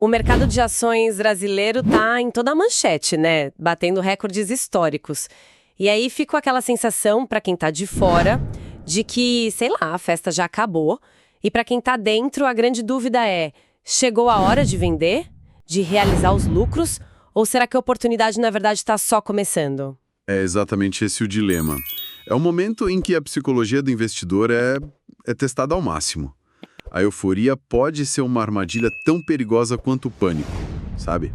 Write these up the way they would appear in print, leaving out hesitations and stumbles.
O mercado de ações brasileiro tá em toda a manchete, né? Batendo recordes históricos. E aí fica aquela sensação, para quem tá de fora, de que, sei lá, a festa já acabou. E para quem tá dentro, a grande dúvida é: chegou a hora de vender? De realizar os lucros? Ou será que a oportunidade, na verdade, está só começando? É exatamente esse o dilema. É o momento em que a psicologia do investidor é testada ao máximo. A euforia pode ser uma armadilha tão perigosa quanto o pânico, sabe?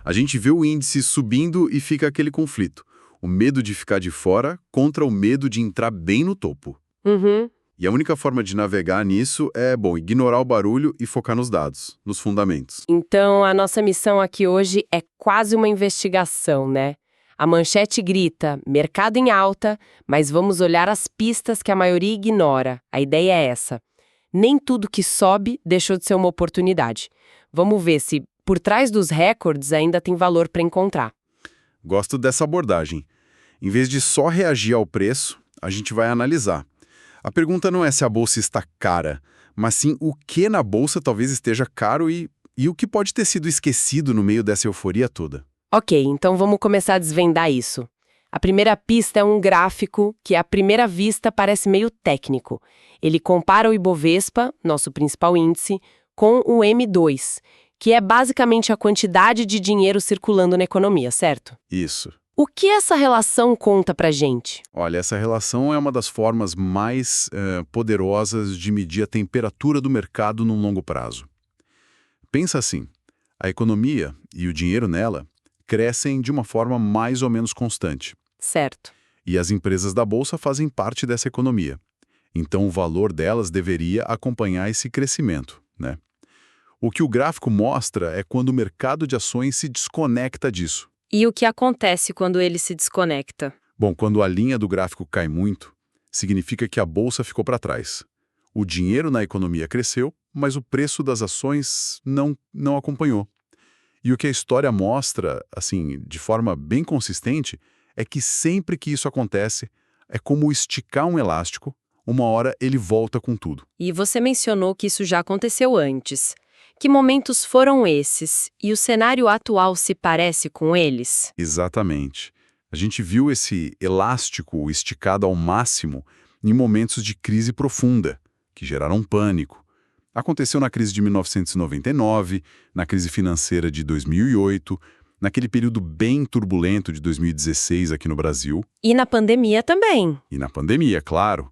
A gente vê o índice subindo e fica aquele conflito. O medo de ficar de fora contra o medo de entrar bem no topo. Uhum. E a única forma de navegar nisso é, ignorar o barulho e focar nos dados, nos fundamentos. Então, a nossa missão aqui hoje é quase uma investigação, né? A manchete grita, mercado em alta, mas vamos olhar as pistas que a maioria ignora. A ideia é essa. Nem tudo que sobe deixou de ser uma oportunidade. Vamos ver se, por trás dos recordes, ainda tem valor para encontrar. Gosto dessa abordagem. Em vez de só reagir ao preço, a gente vai analisar. A pergunta não é se a bolsa está cara, mas sim o que na bolsa talvez esteja caro e o que pode ter sido esquecido no meio dessa euforia toda. Ok, então vamos começar a desvendar isso. A primeira pista é um gráfico que, à primeira vista, parece meio técnico. Ele compara o Ibovespa, nosso principal índice, com o M2, que é basicamente a quantidade de dinheiro circulando na economia, certo? Isso. O que essa relação conta pra gente? Olha, essa relação é uma das formas mais poderosas de medir a temperatura do mercado num longo prazo. Pensa assim, a economia e o dinheiro nela crescem de uma forma mais ou menos constante. Certo. E as empresas da bolsa fazem parte dessa economia. Então o valor delas deveria acompanhar esse crescimento, né? O que o gráfico mostra é quando o mercado de ações se desconecta disso. E o que acontece quando ele se desconecta? Bom, quando a linha do gráfico cai muito, significa que a bolsa ficou para trás. O dinheiro na economia cresceu, mas o preço das ações não acompanhou. E o que a história mostra, assim, de forma bem consistente, é que sempre que isso acontece, é como esticar um elástico, uma hora ele volta com tudo. E você mencionou que isso já aconteceu antes. Que momentos foram esses? E o cenário atual se parece com eles? Exatamente. A gente viu esse elástico esticado ao máximo em momentos de crise profunda, que geraram pânico. Aconteceu na crise de 1999, na crise financeira de 2008, naquele período bem turbulento de 2016 aqui no Brasil. E na pandemia também. E na pandemia, claro.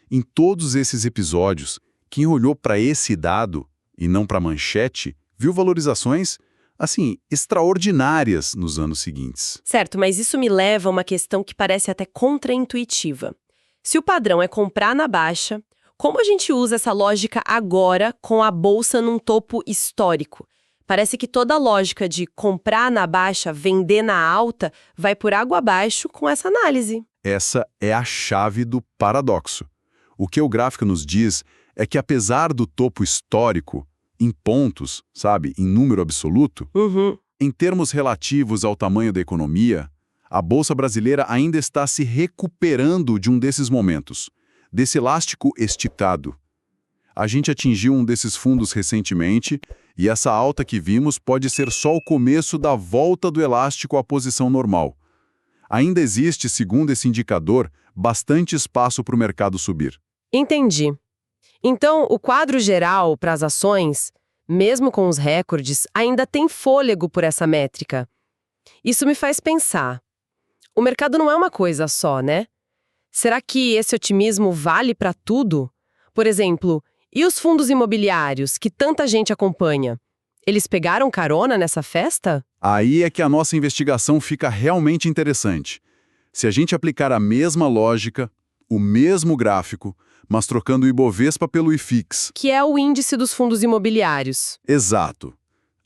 Em todos esses episódios, quem olhou para esse dado e não para a manchete, viu valorizações, assim, extraordinárias nos anos seguintes. Certo, mas isso me leva a uma questão que parece até contraintuitiva. Se o padrão é comprar na baixa, como a gente usa essa lógica agora com a bolsa num topo histórico? Parece que toda a lógica de comprar na baixa, vender na alta, vai por água abaixo com essa análise. Essa é a chave do paradoxo. O que o gráfico nos diz é que apesar do topo histórico, em pontos, sabe, em número absoluto, em termos relativos ao tamanho da economia, a bolsa brasileira ainda está se recuperando de um desses momentos, desse elástico esticado. A gente atingiu um desses fundos recentemente e essa alta que vimos pode ser só o começo da volta do elástico à posição normal. Ainda existe, segundo esse indicador, bastante espaço para o mercado subir. Entendi. Então, o quadro geral para as ações, mesmo com os recordes, ainda tem fôlego por essa métrica. Isso me faz pensar. O mercado não é uma coisa só, né? Será que esse otimismo vale para tudo? Por exemplo, e os fundos imobiliários, que tanta gente acompanha? Eles pegaram carona nessa festa? Aí é que a nossa investigação fica realmente interessante. Se a gente aplicar a mesma lógica, o mesmo gráfico, mas trocando o Ibovespa pelo IFIX. Que é o índice dos fundos imobiliários. Exato.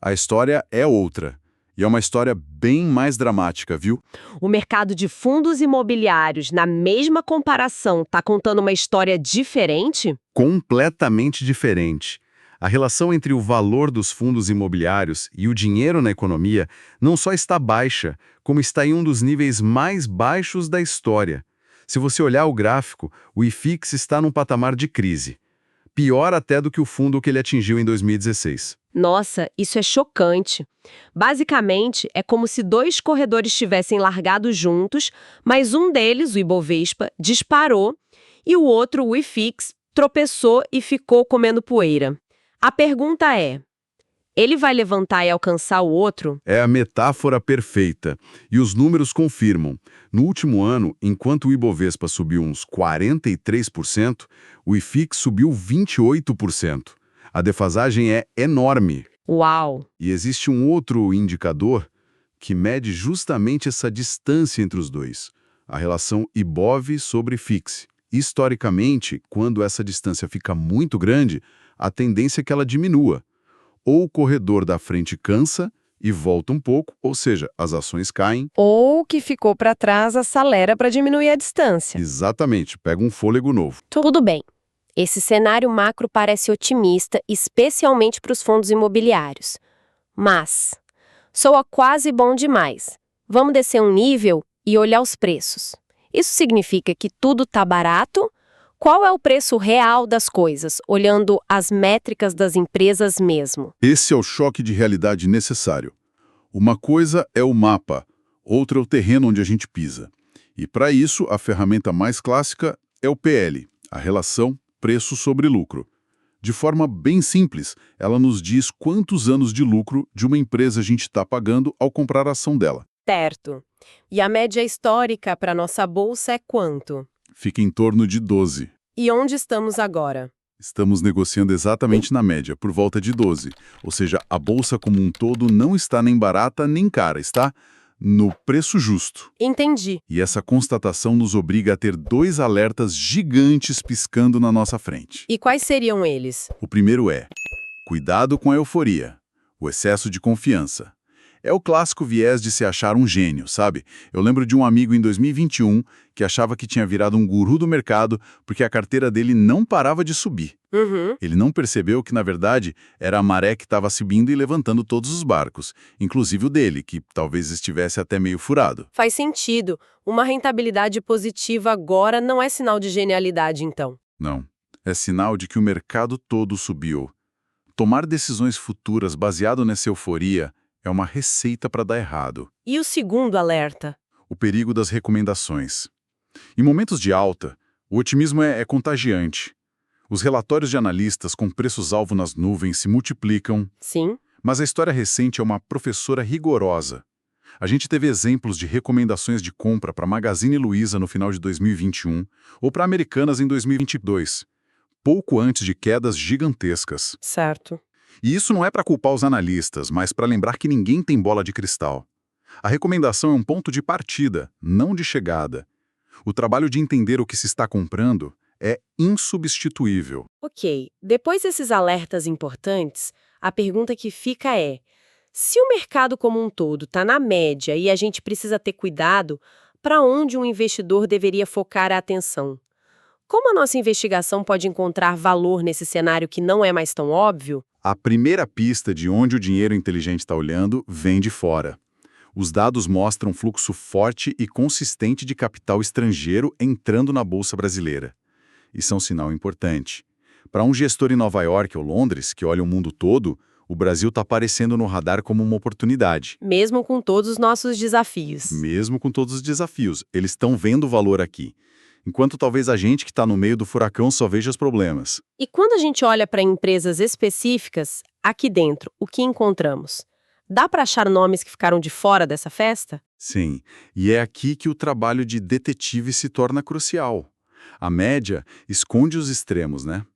A história é outra. E é uma história bem mais dramática, viu? O mercado de fundos imobiliários, na mesma comparação, está contando uma história diferente? Completamente diferente. A relação entre o valor dos fundos imobiliários e o dinheiro na economia não só está baixa, como está em um dos níveis mais baixos da história. Se você olhar o gráfico, o IFIX está num patamar de crise. pior até do que o fundo que ele atingiu em 2016. Nossa, isso é chocante. Basicamente, é como se dois corredores tivessem largado juntos, mas um deles, o Ibovespa, disparou e o outro, o IFIX, tropeçou e ficou comendo poeira. A pergunta é: ele vai levantar e alcançar o outro? É a metáfora perfeita. E os números confirmam. No último ano, enquanto o Ibovespa subiu uns 43%, o IFIX subiu 28%. A defasagem é enorme. Uau! E existe um outro indicador que mede justamente essa distância entre os dois, a relação IBOV sobre FIX. Historicamente, quando essa distância fica muito grande, a tendência é que ela diminua. Ou o corredor da frente cansa e volta um pouco, ou seja, as ações caem. Ou que ficou para trás acelera para diminuir a distância. Exatamente, pega um fôlego novo. Tudo bem. Esse cenário macro parece otimista, especialmente para os fundos imobiliários. Mas soa quase bom demais. Vamos descer um nível e olhar os preços. Isso significa que tudo está barato? Qual é o preço real das coisas, olhando as métricas das empresas mesmo? Esse é o choque de realidade necessário. Uma coisa é o mapa, outra é o terreno onde a gente pisa. E para isso, a ferramenta mais clássica é o PL, a relação preço sobre lucro. De forma bem simples, ela nos diz quantos anos de lucro de uma empresa a gente está pagando ao comprar a ação dela. Certo. E a média histórica para nossa bolsa é quanto? Fica em torno de 12. E onde estamos agora? Estamos negociando exatamente na média, por volta de 12. Ou seja, a bolsa como um todo não está nem barata nem cara, está no preço justo. Entendi. E essa constatação nos obriga a ter dois alertas gigantes piscando na nossa frente. E quais seriam eles? O primeiro é: cuidado com a euforia, o excesso de confiança. É o clássico viés de se achar um gênio, sabe? Eu lembro de um amigo em 2021 que achava que tinha virado um guru do mercado porque a carteira dele não parava de subir. Ele não percebeu que, na verdade, era a maré que estava subindo e levantando todos os barcos, inclusive o dele, que talvez estivesse até meio furado. Faz sentido. Uma rentabilidade positiva agora não é sinal de genialidade, então. Não. É sinal de que o mercado todo subiu. Tomar decisões futuras baseado nessa euforia é uma receita para dar errado. E o segundo alerta? O perigo das recomendações. Em momentos de alta, o otimismo é contagiante. Os relatórios de analistas com preços-alvo nas nuvens se multiplicam, Sim. mas a história recente é uma professora rigorosa. A gente teve exemplos de recomendações de compra para Magazine Luiza no final de 2021 ou para Americanas em 2022, pouco antes de quedas gigantescas. Certo. E isso não é para culpar os analistas, mas para lembrar que ninguém tem bola de cristal. A recomendação é um ponto de partida, não de chegada. O trabalho de entender o que se está comprando é insubstituível. Ok. Depois desses alertas importantes, a pergunta que fica é: se o mercado como um todo está na média e a gente precisa ter cuidado, para onde um investidor deveria focar a atenção? Como a nossa investigação pode encontrar valor nesse cenário que não é mais tão óbvio? A primeira pista de onde o dinheiro inteligente está olhando vem de fora. Os dados mostram um fluxo forte e consistente de capital estrangeiro entrando na Bolsa Brasileira. Isso é um sinal importante. Para um gestor em Nova York ou Londres, que olha o mundo todo, o Brasil está aparecendo no radar como uma oportunidade. Mesmo com todos os nossos desafios. Mesmo com todos os desafios, eles estão vendo o valor aqui. Enquanto talvez a gente que está no meio do furacão só veja os problemas. E quando a gente olha para empresas específicas, aqui dentro, o que encontramos? Dá para achar nomes que ficaram de fora dessa festa? Sim, e é aqui que o trabalho de detetive se torna crucial. A média esconde os extremos, né?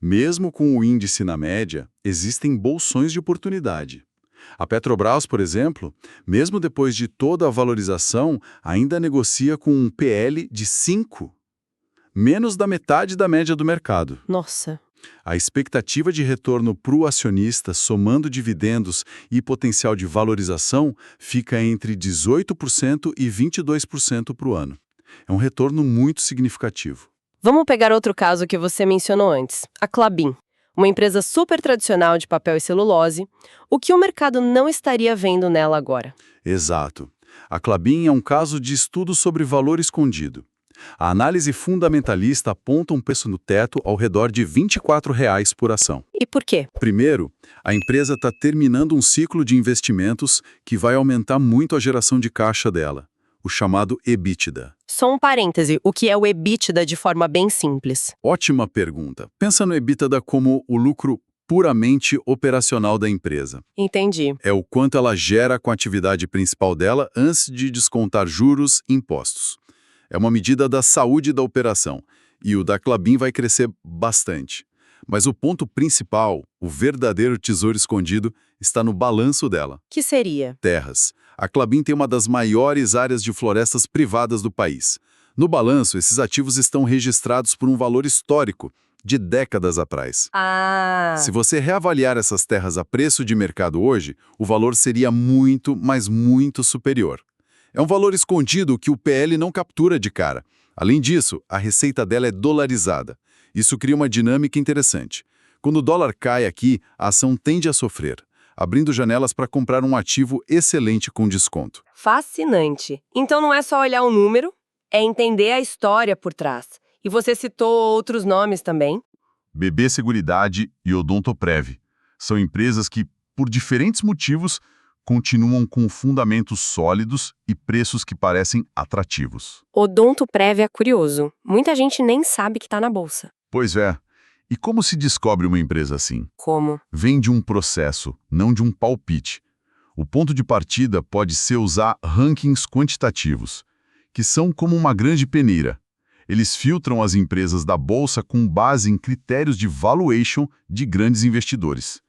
Mesmo com o índice na média, existem bolsões de oportunidade. A Petrobras, por exemplo, mesmo depois de toda a valorização, ainda negocia com um PL de 5, menos da metade da média do mercado. Nossa. A expectativa de retorno para o acionista, somando dividendos e potencial de valorização, fica entre 18% e 22% para o ano. É um retorno muito significativo. Vamos pegar outro caso que você mencionou antes, a Klabin. Uma empresa super tradicional de papel e celulose, o que o mercado não estaria vendo nela agora. Exato. A Klabin é um caso de estudo sobre valor escondido. A análise fundamentalista aponta um preço no teto ao redor de R$ 24 por ação. E por quê? Primeiro, a empresa está terminando um ciclo de investimentos que vai aumentar muito a geração de caixa dela, o chamado EBITDA. Só um parêntese, o que é o EBITDA de forma bem simples? Ótima pergunta. Pensa no EBITDA como o lucro puramente operacional da empresa. Entendi. É o quanto ela gera com a atividade principal dela antes de descontar juros e impostos. É uma medida da saúde da operação, e o da Klabin vai crescer bastante. Mas o ponto principal, o verdadeiro tesouro escondido, está no balanço dela. Que seria? Terras. A Klabin tem uma das maiores áreas de florestas privadas do país. No balanço, esses ativos estão registrados por um valor histórico, de décadas atrás. Se você reavaliar essas terras a preço de mercado hoje, o valor seria muito, mas muito superior. É um valor escondido que o PL não captura de cara. Além disso, a receita dela é dolarizada. Isso cria uma dinâmica interessante. Quando o dólar cai aqui, a ação tende a sofrer, abrindo janelas para comprar um ativo excelente com desconto. Fascinante. Então não é só olhar o número, é entender a história por trás. E você citou outros nomes também? BB Seguridade e Odontoprev são empresas que, por diferentes motivos, continuam com fundamentos sólidos e preços que parecem atrativos. Odontoprev é curioso. Muita gente nem sabe que está na bolsa. Pois é. E como se descobre uma empresa assim? Como? Vem de um processo, não de um palpite. O ponto de partida pode ser usar rankings quantitativos, que são como uma grande peneira. Eles filtram as empresas da bolsa com base em critérios de valuation de grandes investidores.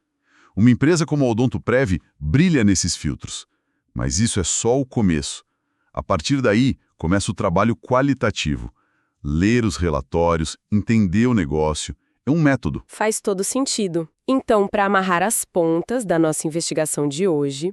Uma empresa como a Odontoprev brilha nesses filtros. Mas isso é só o começo. A partir daí, começa o trabalho qualitativo. Ler os relatórios, entender o negócio. É um método. Faz todo sentido. Então, para amarrar as pontas da nossa investigação de hoje,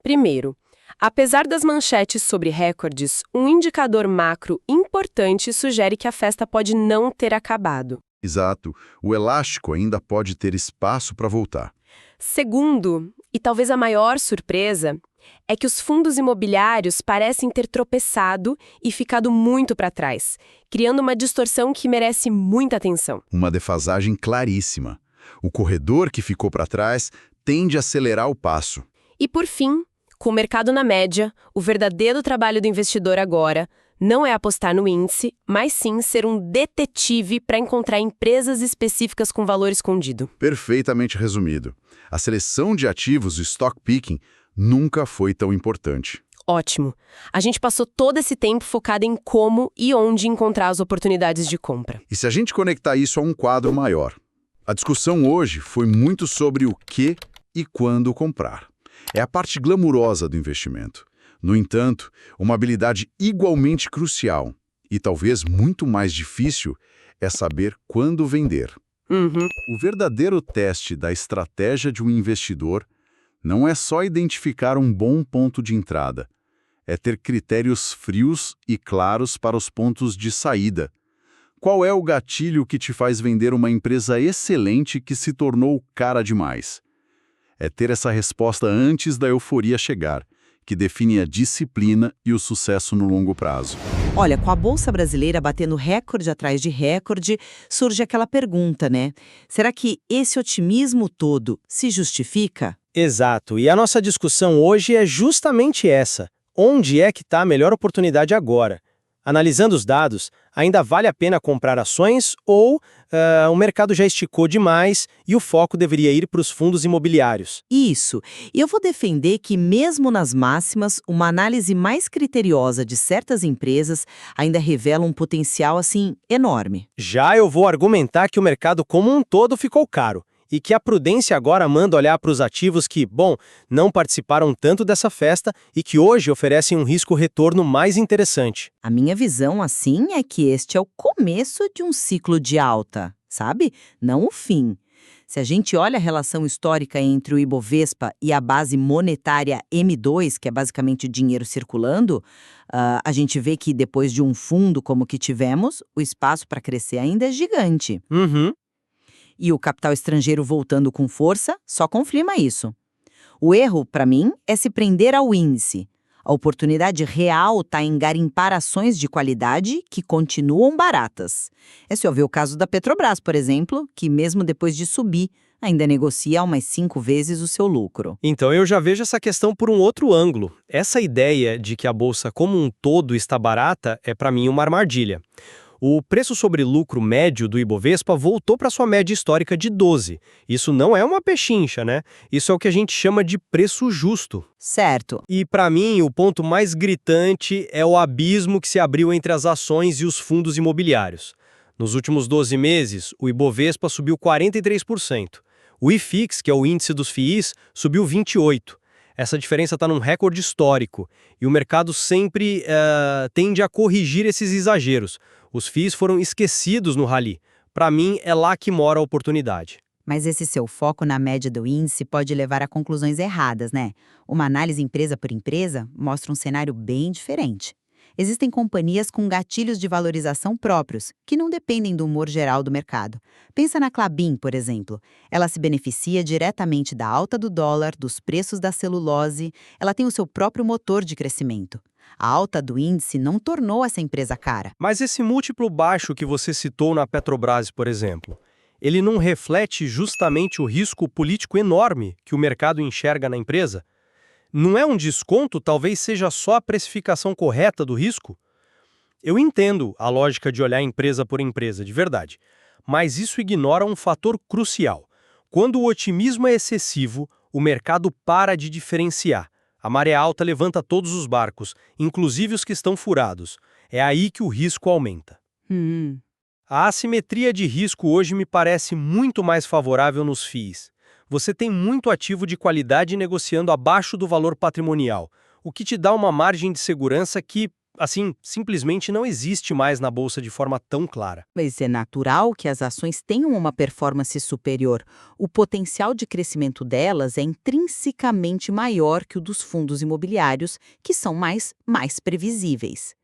primeiro, apesar das manchetes sobre recordes, um indicador macro importante sugere que a festa pode não ter acabado. Exato. O elástico ainda pode ter espaço para voltar. Segundo, e talvez a maior surpresa, é que os fundos imobiliários parecem ter tropeçado e ficado muito para trás, criando uma distorção que merece muita atenção. Uma defasagem claríssima. O corredor que ficou para trás tende a acelerar o passo. E por fim, com o mercado na média, o verdadeiro trabalho do investidor agora não é apostar no índice, mas sim ser um detetive para encontrar empresas específicas com valor escondido. Perfeitamente resumido. A seleção de ativos, o stock picking, nunca foi tão importante. Ótimo. A gente passou todo esse tempo focado em como e onde encontrar as oportunidades de compra. E se a gente conectar isso a um quadro maior? A discussão hoje foi muito sobre o que e quando comprar. É a parte glamurosa do investimento. No entanto, uma habilidade igualmente crucial e talvez muito mais difícil é saber quando vender. O verdadeiro teste da estratégia de um investidor não é só identificar um bom ponto de entrada, é ter critérios frios e claros para os pontos de saída. Qual é o gatilho que te faz vender uma empresa excelente que se tornou cara demais? É ter essa resposta antes da euforia chegar, que define a disciplina e o sucesso no longo prazo. Olha, com a Bolsa Brasileira batendo recorde atrás de recorde, surge aquela pergunta, né? Será que esse otimismo todo se justifica? Exato, e a nossa discussão hoje é justamente essa. Onde é que está a melhor oportunidade agora? Analisando os dados, ainda vale a pena comprar ações ou o mercado já esticou demais e o foco deveria ir para os fundos imobiliários? Isso. E eu vou defender que, mesmo nas máximas, uma análise mais criteriosa de certas empresas ainda revela um potencial, assim, enorme. Já eu vou argumentar que o mercado como um todo ficou caro e que a prudência agora manda olhar para os ativos que, bom, não participaram tanto dessa festa e que hoje oferecem um risco-retorno mais interessante. A minha visão, assim, é que este é o começo de um ciclo de alta, sabe? Não o fim. Se a gente olha a relação histórica entre o Ibovespa e a base monetária M2, que é basicamente dinheiro circulando, a gente vê que depois de um fundo como o que tivemos, o espaço para crescer ainda é gigante. E o capital estrangeiro voltando com força só confirma isso. O erro, para mim, é se prender ao índice. A oportunidade real está em garimpar ações de qualidade que continuam baratas. É só ver o caso da Petrobras, por exemplo, que mesmo depois de subir, ainda negocia umas 5 vezes o seu lucro. Então eu já vejo essa questão por um outro ângulo. Essa ideia de que a bolsa como um todo está barata é para mim uma armadilha. O preço sobre lucro médio do Ibovespa voltou para sua média histórica de 12. Isso não é uma pechincha, né? Isso é o que a gente chama de preço justo. Certo. E para mim, o ponto mais gritante é o abismo que se abriu entre as ações e os fundos imobiliários. Nos últimos 12 meses, o Ibovespa subiu 43%. O IFIX, que é o índice dos FIIs, subiu 28%. Essa diferença está num recorde histórico, e o mercado sempre tende a corrigir esses exageros. Os FIIs foram esquecidos no rally. Para mim, é lá que mora a oportunidade. Mas esse seu foco na média do índice pode levar a conclusões erradas, né? Uma análise empresa por empresa mostra um cenário bem diferente. Existem companhias com gatilhos de valorização próprios, que não dependem do humor geral do mercado. Pensa na Klabin, por exemplo. Ela se beneficia diretamente da alta do dólar, dos preços da celulose, ela tem o seu próprio motor de crescimento. A alta do índice não tornou essa empresa cara. Mas esse múltiplo baixo que você citou na Petrobras, por exemplo, ele não reflete justamente o risco político enorme que o mercado enxerga na empresa? Não é um desconto, talvez seja só a precificação correta do risco? Eu entendo a lógica de olhar empresa por empresa, de verdade. Mas isso ignora um fator crucial. Quando o otimismo é excessivo, o mercado para de diferenciar. A maré alta levanta todos os barcos, inclusive os que estão furados. É aí que o risco aumenta. A assimetria de risco hoje me parece muito mais favorável nos FIIs. Você tem muito ativo de qualidade negociando abaixo do valor patrimonial, o que te dá uma margem de segurança que, assim, simplesmente não existe mais na bolsa de forma tão clara. Mas é natural que as ações tenham uma performance superior. O potencial de crescimento delas é intrinsecamente maior que o dos fundos imobiliários, que são mais previsíveis.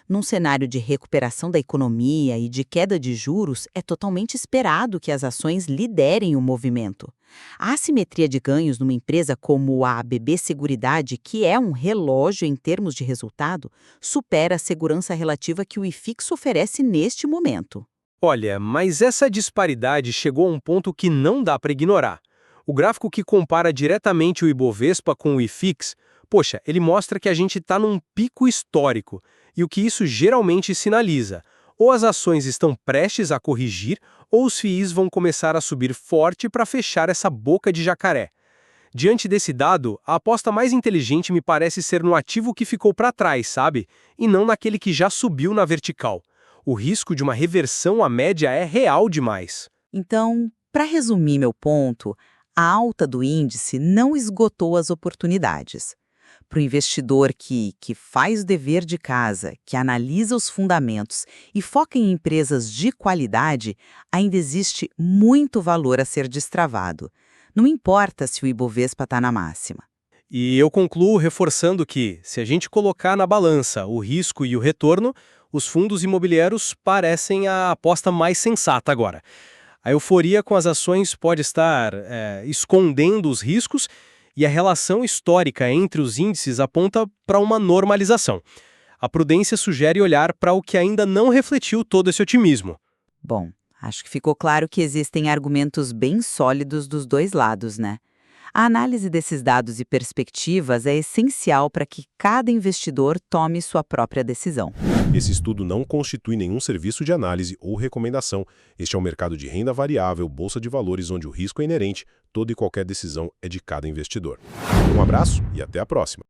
Num cenário de recuperação da economia e de queda de juros, é totalmente esperado que as ações liderem o movimento. A assimetria de ganhos numa empresa como a ABB Seguridade, que é um relógio em termos de resultado, supera a segurança relativa que o IFIX oferece neste momento. Olha, mas essa disparidade chegou a um ponto que não dá para ignorar. O gráfico que compara diretamente o Ibovespa com o IFIX, poxa, ele mostra que a gente está num pico histórico. E o que isso geralmente sinaliza? Ou as ações estão prestes a corrigir, ou os FIIs vão começar a subir forte para fechar essa boca de jacaré. Diante desse dado, a aposta mais inteligente me parece ser no ativo que ficou para trás, sabe? E não naquele que já subiu na vertical. O risco de uma reversão à média é real demais. Então, para resumir meu ponto, a alta do índice não esgotou as oportunidades. Para o investidor que faz o dever de casa, que analisa os fundamentos e foca em empresas de qualidade, ainda existe muito valor a ser destravado. Não importa se o Ibovespa está na máxima. E eu concluo reforçando que, se a gente colocar na balança o risco e o retorno, os fundos imobiliários parecem a aposta mais sensata agora. A euforia com as ações pode estar escondendo os riscos, e a relação histórica entre os índices aponta para uma normalização. A prudência sugere olhar para o que ainda não refletiu todo esse otimismo. Bom, acho que ficou claro que existem argumentos bem sólidos dos dois lados, né? A análise desses dados e perspectivas é essencial para que cada investidor tome sua própria decisão. Esse estudo não constitui nenhum serviço de análise ou recomendação. Este é um mercado de renda variável, bolsa de valores, onde o risco é inerente. Toda e qualquer decisão é de cada investidor. Um abraço e até a próxima.